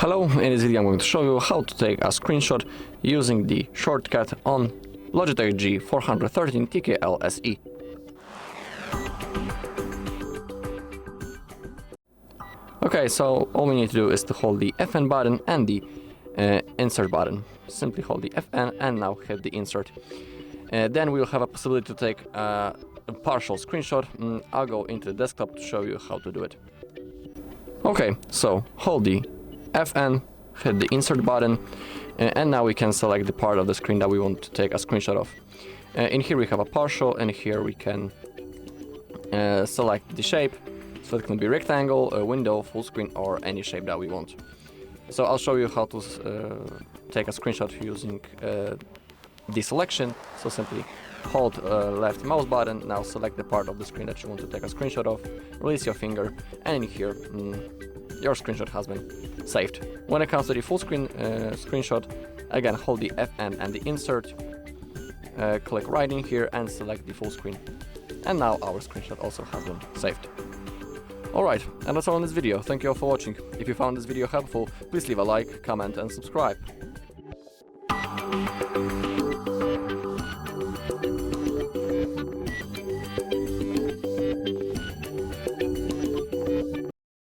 Hello, in this video I'm going to show you how to take a screenshot using the shortcut on Logitech G413 TKL SE. Okay, so all we need to do is to hold the FN button and the insert button. Simply hold the FN and now hit the insert. Then we will have a possibility to take a partial screenshot. I'll go into the desktop to show you how to do it. Okay, so hold the FN, hit the insert button, and now we can select the part of the screen that we want to take a screenshot of. In here we have a partial, and here we can select the shape. So it can be rectangle, a window, full screen, or any shape that we want. So I'll show you how to take a screenshot using the selection. So simply hold left mouse button, now select the part of the screen that you want to take a screenshot of, release your finger, and in here your screenshot has been saved. When it comes to the full screen screenshot, again hold the FN and the insert, click right in here and select the full screen. And now our screenshot also has been saved. Alright, and that's all in this video. Thank you all for watching. If you found this video helpful, please leave a like, comment and subscribe.